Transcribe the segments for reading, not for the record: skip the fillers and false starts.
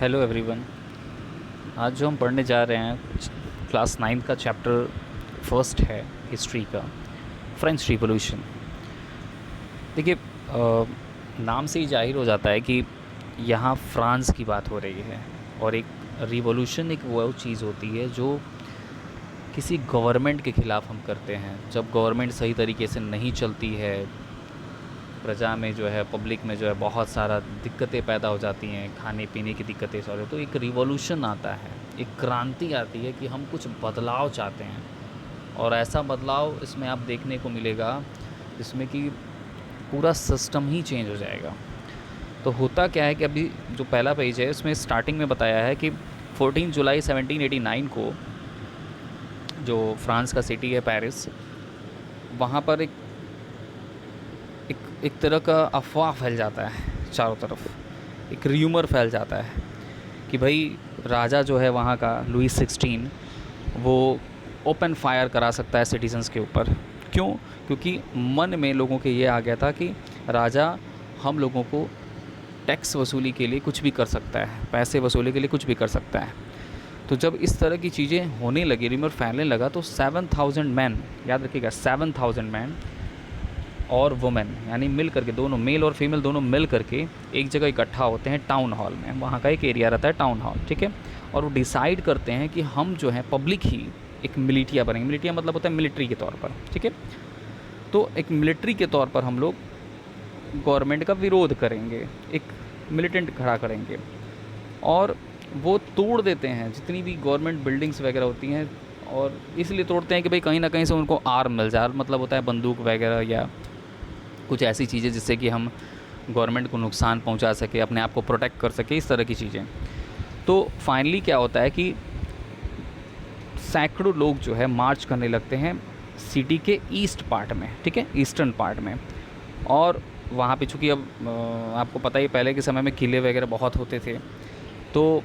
Hello everyone. आज जो हम पढ़ने जा रहे हैं क्लास 9 का चैप्टर फर्स्ट है हिस्ट्री का, फ्रेंच रिवॉल्यूशन। देखिए, नाम से ही जाहिर हो जाता है कि यहाँ फ्रांस की बात हो रही है। और एक रिवॉल्यूशन एक वो चीज़ होती है जो किसी गवर्नमेंट के ख़िलाफ़ हम करते हैं। जब गवर्नमेंट सही तरीके से नहीं चलती है, प्रजा में जो है, पब्लिक में जो है बहुत सारा दिक्कतें पैदा हो जाती हैं, खाने पीने की दिक्कतें सारे, तो एक रिवॉल्यूशन आता है, एक क्रांति आती है कि हम कुछ बदलाव चाहते हैं। और ऐसा बदलाव इसमें आप देखने को मिलेगा जिसमें कि पूरा सिस्टम ही चेंज हो जाएगा। तो होता क्या है कि अभी जो पहला पेज है इसमें स्टार्टिंग में बताया है कि 14 जुलाई 1789 को जो फ्रांस का सिटी है पेरिस, वहाँ पर एक तरह का अफवाह फैल जाता है चारों तरफ। एक र्यूमर फैल जाता है कि भाई राजा जो है वहाँ का लुई 16 वो ओपन फायर करा सकता है सिटीजन्स के ऊपर। क्यों? क्योंकि मन में लोगों के ये आ गया था कि राजा हम लोगों को टैक्स वसूली के लिए कुछ भी कर सकता है, पैसे वसूली के लिए कुछ भी कर सकता है। तो जब इस तरह की चीज़ें होने लगी, र्यूमर फैलने लगा, तो 7000 मैन, याद रखिएगा 7000 मैन और वुमेन, यानी मिल करके, दोनों मेल और फीमेल दोनों मिल करके एक जगह इकट्ठा होते हैं टाउन हॉल में। वहाँ का एक एरिया रहता है टाउन हॉल, ठीक है। और वो डिसाइड करते हैं कि हम जो है पब्लिक ही एक मिलिटिया बनेंगे। मिलिटिया मतलब होता है मिलिट्री के तौर पर, ठीक है। तो एक मिलिट्री के तौर पर हम लोग गवर्नमेंट का विरोध करेंगे, एक मिलिटेंट खड़ा करेंगे। और वो तोड़ देते हैं जितनी भी गवर्नमेंट बिल्डिंग्स वगैरह होती हैं, और इसलिए तोड़ते हैं कि भाई कहीं ना कहीं से उनको आर्म मिल जाए, मतलब होता है बंदूक वगैरह या कुछ ऐसी चीज़ें जिससे कि हम गवर्नमेंट को नुकसान पहुंचा सके, अपने आप को प्रोटेक्ट कर सके, इस तरह की चीज़ें। तो फाइनली क्या होता है कि सैकड़ों लोग जो है मार्च करने लगते हैं सिटी के ईस्ट पार्ट में, ठीक है, ईस्टर्न पार्ट में। और वहाँ पे चूँकि अब आपको पता ही, पहले के समय में किले वगैरह बहुत होते थे, तो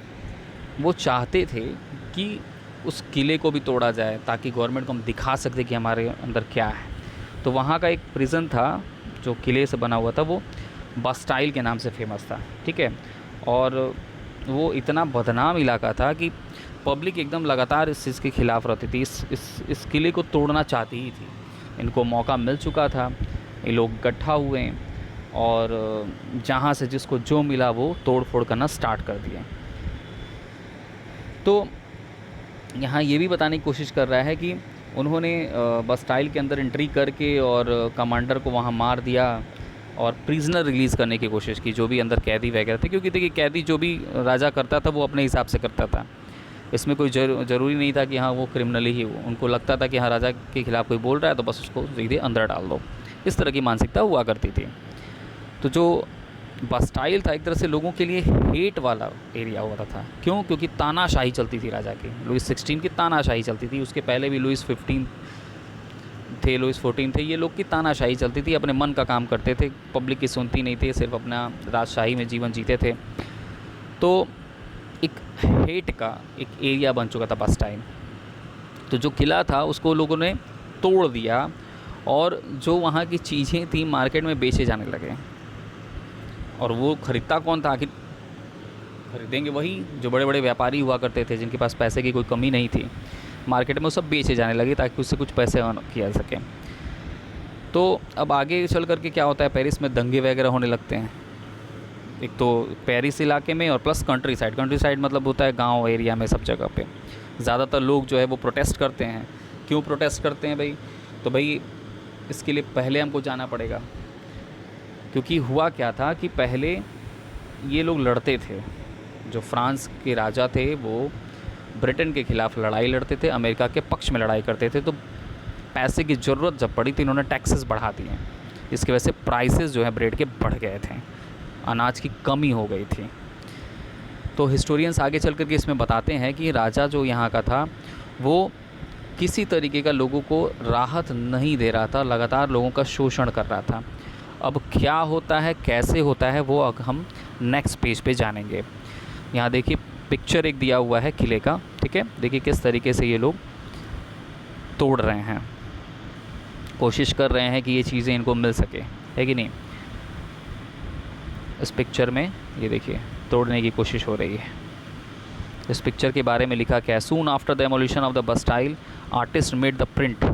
वो चाहते थे कि उस किले को भी तोड़ा जाए ताकि गवर्नमेंट को हम दिखा सकते कि हमारे अंदर क्या है। तो वहाँ का एक प्रिज़न था जो किले से बना हुआ था, वो बास्टाइल के नाम से फेमस था, ठीक है। और वो इतना बदनाम इलाका था कि पब्लिक एकदम लगातार इस चीज़ के ख़िलाफ़ रहती थी, इस किले को तोड़ना चाहती ही थी। इनको मौका मिल चुका था, ये लोग इकट्ठा हुए और जहाँ से जिसको जो मिला वो तोड़ फोड़ करना स्टार्ट कर दिए। तो यहाँ ये भी बताने की कोशिश कर रहा है कि उन्होंने बास्टाइल के अंदर एंट्री करके और कमांडर को वहाँ मार दिया और प्रिजनर रिलीज़ करने की कोशिश की, जो भी अंदर कैदी वगैरह थे। क्योंकि देखिए, कैदी जो भी राजा करता था वो अपने हिसाब से करता था, इसमें कोई ज़रूरी नहीं था कि हाँ वो क्रिमिनल ही हो। उनको लगता था कि हाँ राजा के ख़िलाफ़ कोई बोल रहा है तो बस उसको सीधे अंदर डाल दो, इस तरह की मानसिकता हुआ करती थी। तो जो बास्टाइल था एक तरह से लोगों के लिए हेट वाला एरिया होता था। क्यों? क्योंकि तानाशाही चलती थी राजा की, लुईस 16 की तानाशाही चलती थी। उसके पहले भी लुईस 15 थे, लुईस 14 थे, ये लोग की तानाशाही चलती थी। अपने मन का काम करते थे, पब्लिक की सुनती नहीं थे, सिर्फ अपना राजशाही में जीवन जीते थे। तो एक हेट का एक एरिया बन चुका था बास्टाइल। तो जो किला था उसको लोगों ने तोड़ दिया और जो वहाँ की चीज़ें थी मार्केट में बेचे जाने लगे। और वो ख़रीदता कौन था? आखिर खरीदेंगे वही जो बड़े बड़े व्यापारी हुआ करते थे, जिनके पास पैसे की कोई कमी नहीं थी। मार्केट में वो सब बेचे जाने लगे ताकि उससे कुछ पैसे अर्न किया जा सके। तो अब आगे चल करके क्या होता है, पेरिस में दंगे वगैरह होने लगते हैं। एक तो पेरिस इलाके में और प्लस कंट्री साइड मतलब होता है गांव एरिया में, सब जगह पे ज़्यादातर लोग जो है वो प्रोटेस्ट करते हैं। क्यों प्रोटेस्ट करते हैं भाई? तो भाई इसके लिए पहले हमको जाना पड़ेगा। क्योंकि हुआ क्या था कि पहले ये लोग लड़ते थे, जो फ्रांस के राजा थे वो ब्रिटेन के ख़िलाफ़ लड़ाई लड़ते थे, अमेरिका के पक्ष में लड़ाई करते थे। तो पैसे की ज़रूरत जब पड़ी तो इन्होंने टैक्सेस बढ़ा दिए। इसकी वजह से प्राइसेस जो है ब्रेड के बढ़ गए थे, अनाज की कमी हो गई थी। तो हिस्टोरियंस आगे चल कर के इसमें बताते हैं कि राजा जो यहाँ का था वो किसी तरीके का लोगों को राहत नहीं दे रहा था, लगातार लोगों का शोषण कर रहा था। अब क्या होता है, कैसे होता है, वो हम नेक्स्ट पेज पे जानेंगे। यहाँ देखिए पिक्चर एक दिया हुआ है किले का, ठीक है। देखिए किस तरीके से ये लोग तोड़ रहे हैं, कोशिश कर रहे हैं कि ये चीज़ें इनको मिल सके, है कि नहीं। इस पिक्चर में ये देखिए तोड़ने की कोशिश हो रही है। इस पिक्चर के बारे में लिखा क्या है? Soon after the demolition of the Bastille artist made the print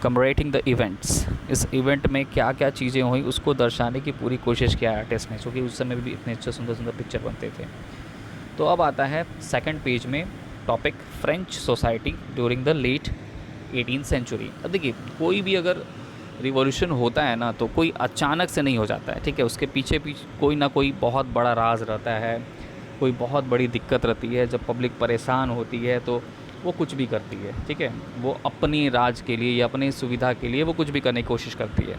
commemorating the events. इस इवेंट में क्या क्या चीज़ें हुई उसको दर्शाने की पूरी कोशिश किया आर्टिस्ट ने, क्योंकि उस समय भी इतने अच्छे सुंदर सुंदर पिक्चर बनते थे। तो अब आता है सेकंड पेज में topic French society during the late 18th century. अब देखिए, कोई भी अगर रिवॉल्यूशन होता है ना तो कोई अचानक से नहीं हो जाता है, ठीक है। उसके पीछे कोई ना कोई बहुत बड़ा राज रहता है, कोई बहुत बड़ी दिक्कत रहती है। जब पब्लिक परेशान होती है तो वो कुछ भी करती है, ठीक है। वो अपनी राज के लिए या अपनी सुविधा के लिए वो कुछ भी करने की कोशिश करती है।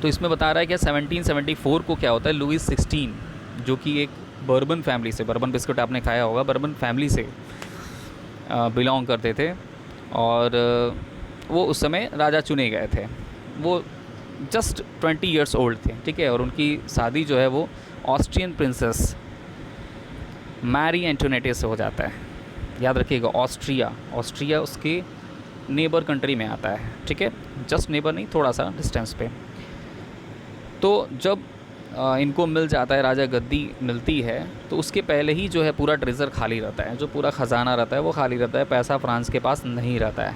तो इसमें बता रहा है कि 1774 को क्या होता है, लुईस 16 जो कि एक बर्बन फैमिली से, बर्बन बिस्कुट आपने खाया होगा, बर्बन फैमिली से बिलोंग करते थे और वो उस समय राजा चुने गए थे। वो जस्ट 20 ईयर्स ओल्ड थे, ठीक है। और उनकी शादी जो है वो ऑस्ट्रियन प्रिंसेस मैरी एंटोनेटे से हो जाता है। याद रखिएगा, ऑस्ट्रिया उसके नेबर कंट्री में आता है, ठीक है। जस्ट नेबर नहीं, थोड़ा सा डिस्टेंस पे। तो जब इनको मिल जाता है, राजा गद्दी मिलती है, तो उसके पहले ही जो है पूरा ट्रेजर खाली रहता है, जो पूरा ख़जाना रहता है वो खाली रहता है, पैसा फ्रांस के पास नहीं रहता है।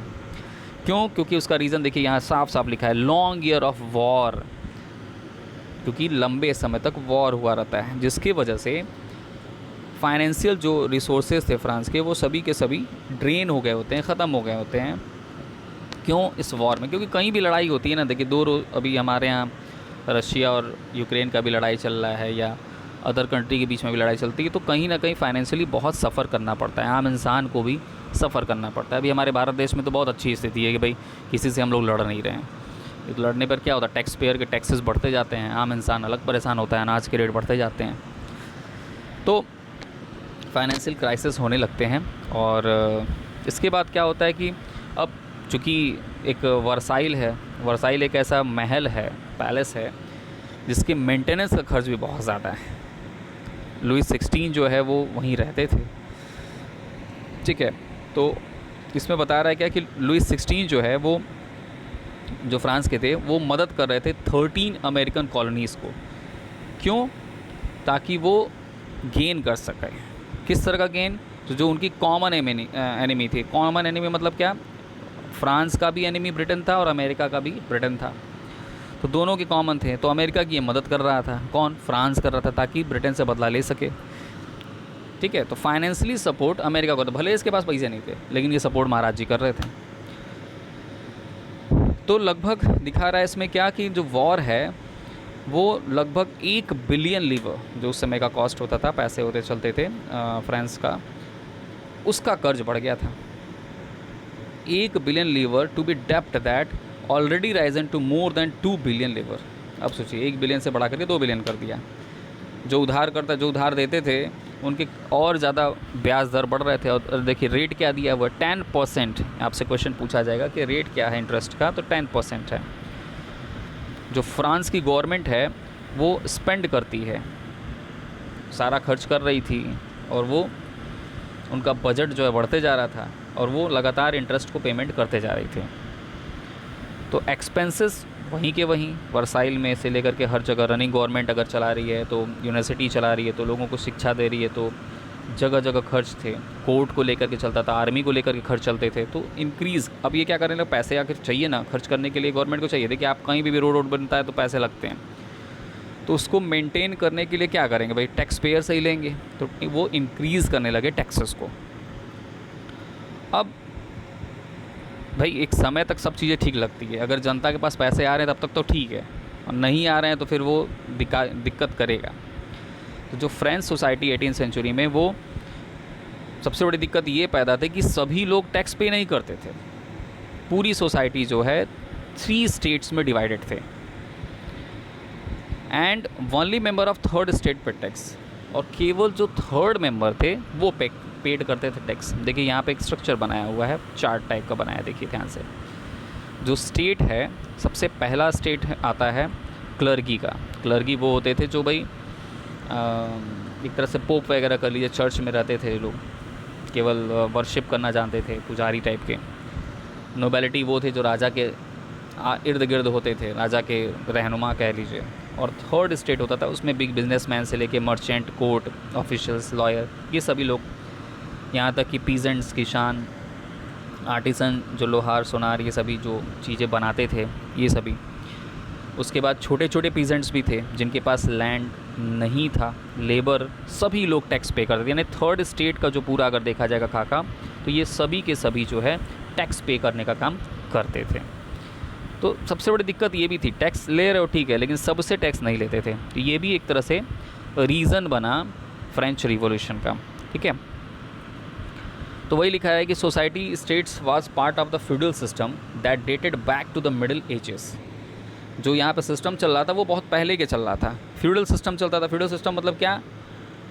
क्यों? क्योंकि उसका रीज़न देखिए यहाँ साफ साफ लिखा है, लॉन्ग ईयर ऑफ वॉर, क्योंकि लंबे समय तक वॉर हुआ रहता है, जिसकी वजह से फाइनेंशियल जो रिसोर्सेज थे फ्रांस के वो सभी के सभी ड्रेन हो गए होते हैं, ख़त्म हो गए होते हैं। क्यों? इस वॉर में, क्योंकि कहीं भी लड़ाई होती है ना, देखिए अभी हमारे यहाँ रशिया और यूक्रेन का भी लड़ाई चल रहा है या अदर कंट्री के बीच में भी लड़ाई चलती है, तो कहीं ना कहीं फाइनेंशियली बहुत सफ़र करना पड़ता है, आम इंसान को भी सफ़र करना पड़ता है। अभी हमारे भारत देश में तो बहुत अच्छी स्थिति है कि भाई किसी से हम लोग लड़ नहीं रहे हैं। तो लड़ने पर क्या होता है, टैक्स पेयर के टैक्सेस बढ़ते जाते हैं, आम इंसान अलग परेशान होता है, अनाज के रेट बढ़ते जाते हैं, तो फाइनेंशियल क्राइसिस होने लगते हैं। और इसके बाद क्या होता है कि अब चूँकि एक वर्साइल एक ऐसा महल है, पैलेस है, जिसके मेंटेनेंस का खर्च भी बहुत ज़्यादा है। लुईस 16 जो है वो वहीं रहते थे, ठीक है। तो इसमें बता रहा है क्या कि लुईस 16 जो है वो, जो फ्रांस के थे, वो मदद कर रहे थे 13 अमेरिकन कॉलोनीज़ को। क्यों? ताकि वो गेन कर सकें। किस तरह का गेन? तो जो उनकी कॉमन एनिमी थी। कॉमन एनिमी मतलब क्या? फ्रांस का भी एनिमी ब्रिटेन था और अमेरिका का भी ब्रिटेन था, तो दोनों के कॉमन थे। तो अमेरिका की ये मदद कर रहा था, कौन? फ्रांस कर रहा था, ताकि ब्रिटेन से बदला ले सके, ठीक है। तो फाइनेंशियली सपोर्ट अमेरिका को, तो भले इसके पास पैसे नहीं थे लेकिन ये सपोर्ट महाराज जी कर रहे थे। तो लगभग दिखा रहा है इसमें क्या कि जो वॉर है वो लगभग 1 बिलियन लीवर, जो उस समय का कॉस्ट होता था, पैसे होते चलते थे फ्रांस का, उसका कर्ज बढ़ गया था। 1 बिलियन लीवर टू बी डेप्ट that already risen to more than 2 billion livre. अब सोचिए, 1 बिलियन से बढ़ा करके 2 बिलियन कर दिया। जो उधार देते थे उनके और ज़्यादा ब्याज दर बढ़ रहे थे। और देखिए रेट क्या दिया हुआ, 10%। आपसे क्वेश्चन पूछा जाएगा कि रेट क्या है इंटरेस्ट का, तो 10% है। जो फ्रांस की गवर्नमेंट है वो स्पेंड करती है, सारा खर्च कर रही थी, और वो उनका बजट जो है बढ़ते जा रहा था, और वो लगातार इंटरेस्ट को पेमेंट करते जा रही थी। तो एक्सपेंसेस वहीं के वहीं, वर्साइल में से लेकर के हर जगह रनिंग गवर्नमेंट अगर चला रही है तो यूनिवर्सिटी चला रही है, तो लोगों को शिक्षा दे रही है, तो जगह जगह खर्च थे। कोर्ट को लेकर के चलता था, आर्मी को लेकर के खर्च चलते थे, तो इंक्रीज़। अब ये क्या करने लगे, पैसे आखिर चाहिए ना खर्च करने के लिए, गवर्नमेंट को चाहिए। देखिए आप कहीं भी रोड बनता है तो पैसे लगते हैं, तो उसको मेंटेन करने के लिए क्या करेंगे भाई, टैक्स पेयर से ही लेंगे, तो वो इंक्रीज़ करने लगे टैक्सेस को। अब भाई एक समय तक सब चीज़ें ठीक लगती है, अगर जनता के पास पैसे आ रहे हैं तब तक तो ठीक है, और नहीं आ रहे हैं तो फिर वो दिक्कत करेगा। तो जो फ्रेंच सोसाइटी 18th सेंचुरी में, वो सबसे बड़ी दिक्कत ये पैदा थी कि सभी लोग टैक्स पे नहीं करते थे। पूरी सोसाइटी जो है 3 स्टेट्स में डिवाइडेड थे, and only member of 3rd state पे टैक्स, और केवल जो 3rd मेंबर थे वो पेड करते थे टैक्स। देखिए यहाँ पे एक स्ट्रक्चर बनाया हुआ है, चार्ट टाइप का बनाया, देखिए ध्यान से। जो स्टेट है, सबसे पहला स्टेट आता है क्लर्गी का। क्लर्गी वो होते थे जो भाई एक तरह से पोप वगैरह कर लीजिए, चर्च में रहते थे लोग, केवल वर्शिप करना जानते थे, पुजारी टाइप के। नोबेलिटी वो थे जो राजा के इर्द गिर्द होते थे, राजा के रहनुमा कह लीजिए, और थर्ड स्टेट होता था उसमें बिग बिजनेसमैन से लेके मर्चेंट, कोर्ट ऑफिशियल्स, लॉयर, ये सभी लोग, यहाँ तक कि पीजेंट्स, किसान, आर्टिसन जो लोहार सोनार ये सभी जो चीज़ें बनाते थे ये सभी। उसके बाद छोटे छोटे पीजेंट्स भी थे जिनके पास लैंड नहीं था, लेबर, सभी लोग टैक्स पे करते थे। यानी थर्ड स्टेट का जो पूरा अगर देखा जाएगा खाका, तो ये सभी के सभी जो है टैक्स पे करने का काम करते थे। तो सबसे बड़ी दिक्कत ये भी थी, टैक्स ले रहे हो ठीक है, लेकिन सबसे टैक्स नहीं लेते थे। तो ये भी एक तरह से रीज़न बना फ्रेंच रिवॉल्यूशन का, ठीक है। तो वही लिखा है कि society states was part of the feudal system that dated back to the middle ages. जो यहाँ पे सिस्टम चल रहा था वो बहुत पहले के चल रहा था, फ्यूडल सिस्टम चलता था। फ्यूडल सिस्टम मतलब क्या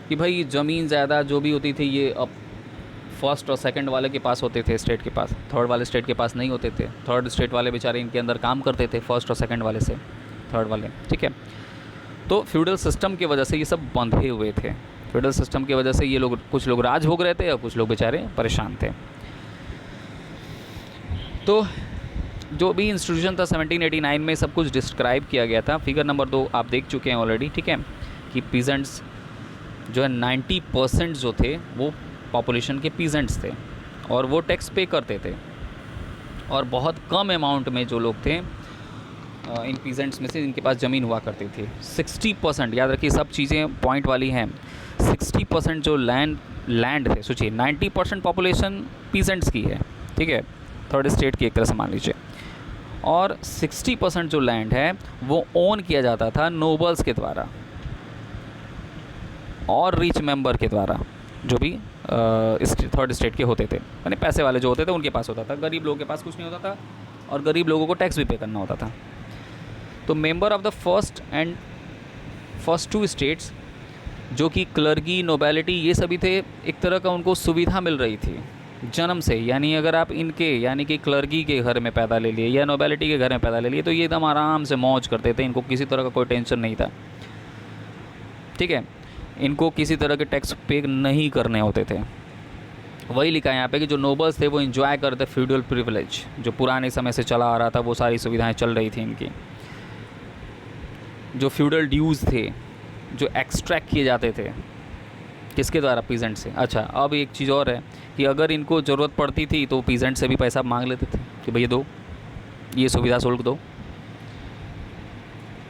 कि भाई ज़मीन ज़्यादा जो भी होती थी ये अब फर्स्ट और सेकंड वाले के पास होते थे, स्टेट के पास, थर्ड वाले स्टेट के पास नहीं होते थे। थर्ड स्टेट वाले बेचारे इनके अंदर काम करते थे फर्स्ट और सेकंड वाले से, थर्ड वाले, ठीक है। तो फ्यूडल सिस्टम की वजह से ये सब बंधे हुए थे। फ्यूडल सिस्टम की वजह से ये लोग, कुछ लोग राज भोग रहे थे और कुछ लोग बेचारे परेशान थे। तो जो भी इंस्टीट्यूशन था 1789 में सब कुछ डिस्क्राइब किया गया था। फिगर नंबर 2 आप देख चुके हैं ऑलरेडी, ठीक है, कि पीजेंट्स जो है 90% जो थे वो पॉपुलेशन के पीजेंट्स थे और वो टैक्स पे करते थे। और बहुत कम अमाउंट में जो लोग थे इन पीजेंट्स में से जिनके पास ज़मीन हुआ करती थी। 60%, याद रखिए सब चीज़ें पॉइंट वाली हैं, 60% जो लैंड थे, सोचिए 90% पॉपुलेशन पीजेंट्स की है, ठीक है, थर्ड स्टेट की एक तरह से मान लीजिए, और 60% जो लैंड है वो ओन किया जाता था नोबल्स के द्वारा और रिच मेंबर के द्वारा, जो भी थर्ड स्टेट के होते थे, यानी पैसे वाले जो होते थे उनके पास होता था। गरीब लोगों के पास कुछ नहीं होता था और गरीब लोगों को टैक्स भी पे करना होता था। तो member of the first 2 states जो कि क्लर्गी, नोबेलिटी, ये सभी थे, एक तरह का उनको सुविधा मिल रही थी जन्म से। यानी अगर आप इनके, यानी कि क्लर्गी के घर में पैदा ले लिए या नोबेलिटी के घर में पैदा ले लिए, तो ये एकदम आराम से मौज करते थे, इनको किसी तरह का कोई टेंशन नहीं था, ठीक है। इनको किसी तरह के टैक्स पे नहीं करने होते थे। वही लिखा है यहाँ पे कि जो नोबल्स थे वो एंजॉय करते फ्यूडल प्रिविलेज, जो पुराने समय से चला आ रहा था, वो सारी सुविधाएं चल रही थी इनकी। जो फ्यूडल ड्यूज़ थे जो एक्सट्रैक्ट किए जाते थे, किसके द्वारा? पीजेंट से। अच्छा, अब एक चीज़ और है कि अगर इनको ज़रूरत पड़ती थी तो पीजेंट से भी पैसा मांग लेते थे कि भैया दो, ये सुविधा शुल्क दो,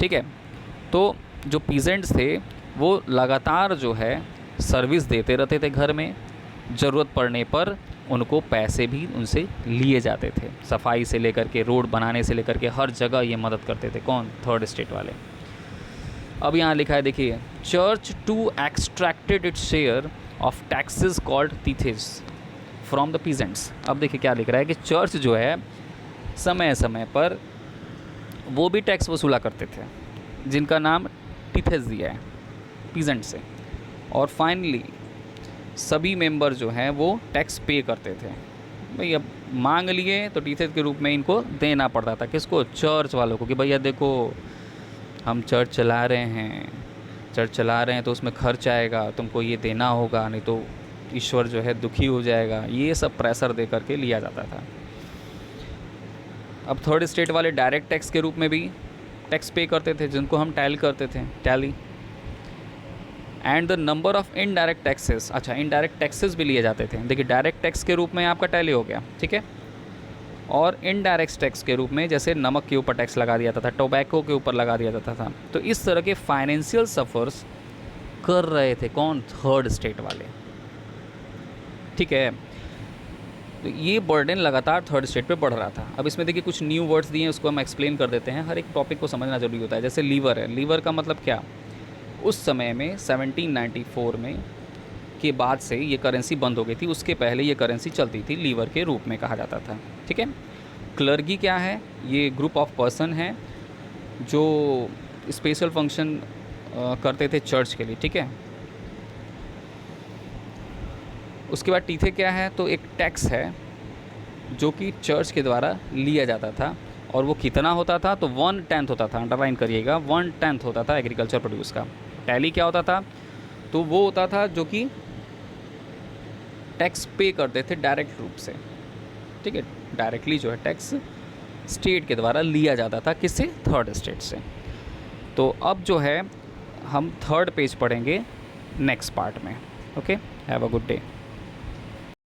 ठीक है। तो जो पीजेंट्स थे वो लगातार जो है सर्विस देते रहते थे घर में, ज़रूरत पड़ने पर उनको पैसे भी उनसे लिए जाते थे। सफाई से लेकर के, रोड बनाने से लेकर के, हर जगह ये मदद करते थे। कौन? थर्ड स्टेट वाले। अब यहाँ लिखा है, देखिए, church to extracted its share of taxes called tithes from the peasants. अब देखिए क्या लिख रहा है कि चर्च जो है समय समय पर वो भी टैक्स वसूला करते थे, जिनका नाम टीथेस दिया है पीजेंट से। और फाइनली सभी मेंबर जो हैं वो टैक्स पे करते थे। भाई अब मांग लिए तो टीथेस के रूप में इनको देना पड़ता था। किसको? चर्च वालों को, कि भैया देखो हम चर्च चला रहे हैं तो उसमें खर्च आएगा, तुमको ये देना होगा, नहीं तो ईश्वर जो है दुखी हो जाएगा। ये सब प्रेशर दे करके लिया जाता था। अब थर्ड स्टेट वाले डायरेक्ट टैक्स के रूप में भी टैक्स पे करते थे, जिनको हम टैली करते थे, tally. And the number of indirect taxes, अच्छा इनडायरेक्ट टैक्सेस भी लिए जाते थे। देखिए डायरेक्ट टैक्स के रूप में आपका टैली हो गया, ठीक है, और इनडायरेक्ट टैक्स के रूप में जैसे नमक के ऊपर टैक्स लगा दिया जाता था, टोबैको के ऊपर लगा दिया जाता था। तो इस तरह के फाइनेंशियल सफ़र्स कर रहे थे कौन? थर्ड स्टेट वाले, ठीक है। तो ये बर्डन लगातार थर्ड स्टेट पे बढ़ रहा था। अब इसमें देखिए कुछ न्यू वर्ड्स दिए हैं, उसको हम एक्सप्लेन कर देते हैं। हर एक टॉपिक को समझना जरूरी होता है। जैसे लीवर है, लीवर का मतलब क्या? उस समय में 1794 में के बाद से ये करेंसी बंद हो गई थी, उसके पहले ये करेंसी चलती थी, लीवर के रूप में कहा जाता था, ठीक है। क्लर्गी क्या है? ये ग्रुप ऑफ पर्सन है जो स्पेशल फंक्शन करते थे चर्च के लिए, ठीक है। उसके बाद टीथे क्या है? तो एक टैक्स है जो कि चर्च के द्वारा लिया जाता था, और वो कितना होता था? तो 1/10 होता था, अंडरलाइन करिएगा, 1/10 होता था एग्रीकल्चर प्रोड्यूस का। टैली क्या होता था? तो वो होता था जो कि टैक्स पे करते थे डायरेक्ट रूप से, ठीक है। डायरेक्टली जो है टैक्स स्टेट के द्वारा लिया जाता था, किससे? थर्ड स्टेट से। तो अब जो है हम थर्ड पेज पढ़ेंगे नेक्स्ट पार्ट में। Okay, have a good day.